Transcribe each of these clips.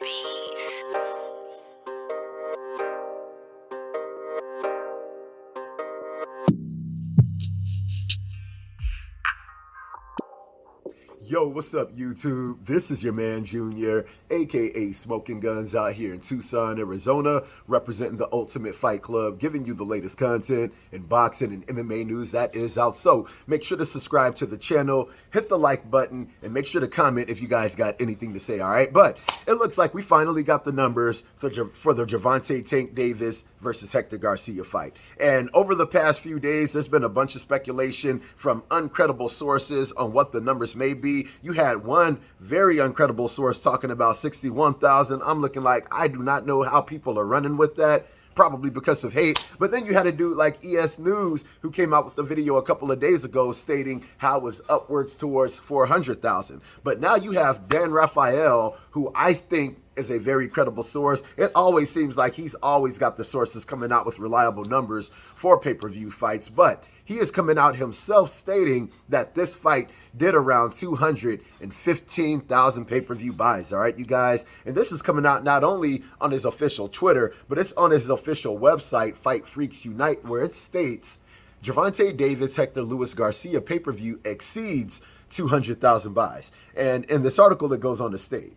beats. Yo, what's up, YouTube? This is your man, Junior, aka Smoking Guns, out here in Tucson, Arizona, representing the Ultimate Fight Club, giving you the latest content in boxing and MMA news that is out. So make sure to subscribe to the channel, hit the like button, and make sure to comment if you guys got anything to say, all right? But it looks like we finally got the numbers for the Gervonta Tank Davis versus Hector Garcia fight. And over the past few days, there's been a bunch of speculation from uncredible sources on what the numbers may be. You had one very uncredible source talking about 61,000. I'm looking like, I do not know how people are running with that. Probably because of hate. But then you had a dude like ES News who came out with a video a couple of days ago stating how it was upwards towards 400,000. But now you have Dan Rafael, who I think is a very credible source. It always seems like he's always got the sources coming out with reliable numbers for pay-per-view fights, but he is coming out himself stating that this fight did around 215,000 pay-per-view buys, all right, you guys? And this is coming out not only on his official Twitter, but it's on his official website, Fight Freaks Unite, where it states, Gervonta Davis Hector Luis Garcia pay-per-view exceeds 200,000 buys. And in this article, it goes on to state,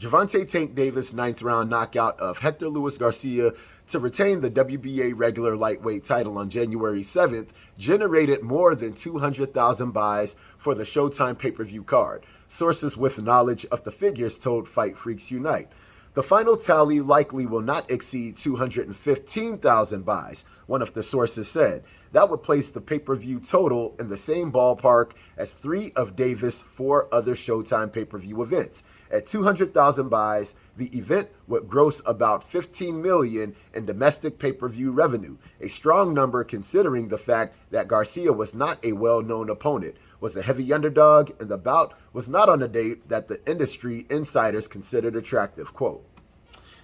Gervonta Tank Davis' 9th round knockout of Hector Luis Garcia to retain the WBA regular lightweight title on January 7th generated more than 200,000 buys for the Showtime pay-per-view card. Sources with knowledge of the figures told Fight Freaks Unite. The final tally likely will not exceed 215,000 buys, one of the sources said. That would place the pay-per-view total in the same ballpark as 3 of Davis' 4 other Showtime pay-per-view events. At 200,000 buys, the event would gross about $15 million in domestic pay-per-view revenue, a strong number considering the fact that Garcia was not a well-known opponent, was a heavy underdog, and the bout was not on a date that the industry insiders considered attractive, quote.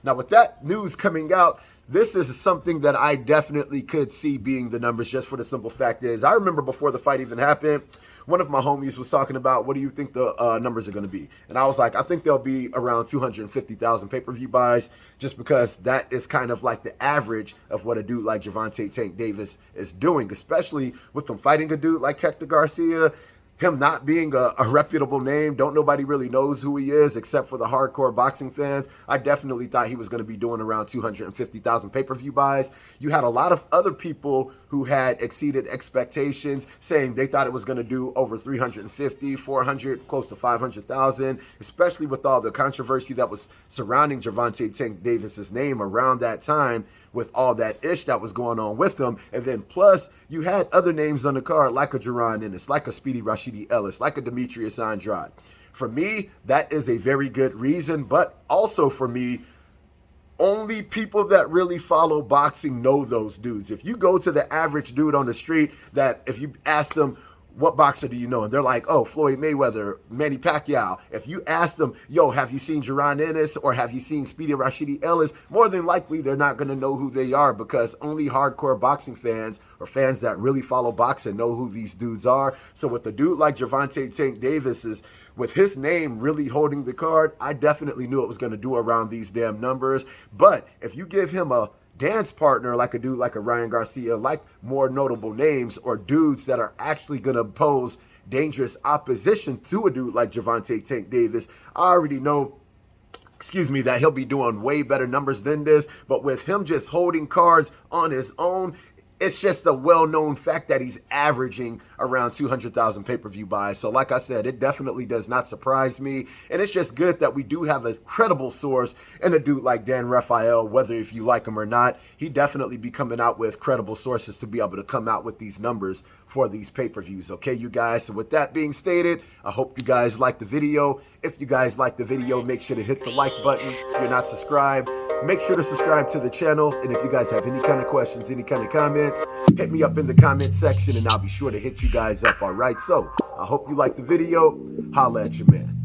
Now, with that news coming out, this is something that I definitely could see being the numbers, just for the simple fact is, I remember before the fight even happened, one of my homies was talking about, what do you think the numbers are going to be? And I was like, I think they'll be around 250,000 pay-per-view buys, just because that is kind of like the average of what a dude like Gervonta Tank Davis is doing, especially with them fighting a dude like Hector Garcia. Him not being a reputable name, don't nobody really knows who he is except for the hardcore boxing fans. I definitely thought he was going to be doing around 250,000 pay-per-view buys. You had a lot of other people who had exceeded expectations, saying they thought it was going to do over 350, 400, close to 500,000, especially with all the controversy that was surrounding Gervonta Tank Davis's name around that time, with all that ish that was going on with him. And then plus, you had other names on the card like a Jaron Ennis, like a Speedy Rashidi Ellis, like a Demetrius Andrade. For me, that is a very good reason, but also for me, only people that really follow boxing know those dudes. If you go to the average dude on the street, that if you ask them, what boxer do you know? And they're like, oh, Floyd Mayweather, Manny Pacquiao. If you ask them, yo, have you seen Jaron Ennis or have you seen Speedy Rashidi Ellis? More than likely, they're not going to know who they are, because only hardcore boxing fans or fans that really follow boxing know who these dudes are. So with a dude like Gervonta Tank Davis, with his name really holding the card, I definitely knew it was going to do around these damn numbers. But if you give him a dance partner like a dude like a Ryan Garcia, like more notable names or dudes that are actually going to pose dangerous opposition to a dude like Gervonta Tank Davis, I already know, that he'll be doing way better numbers than this. But with him just holding cards on his own, it's just a well-known fact that he's averaging around 200,000 pay-per-view buys. So like I said, it definitely does not surprise me. And it's just good that we do have a credible source in a dude like Dan Rafael, whether if you like him or not. He definitely be coming out with credible sources to be able to come out with these numbers for these pay-per-views. Okay, you guys? So with that being stated, I hope you guys like the video. If you guys like the video, make sure to hit the like button. If you're not subscribed, make sure to subscribe to the channel. And if you guys have any kind of questions, any kind of comments, hit me up in the comment section and I'll be sure to hit you guys up, all right? So I hope you liked the video. Holla at your man.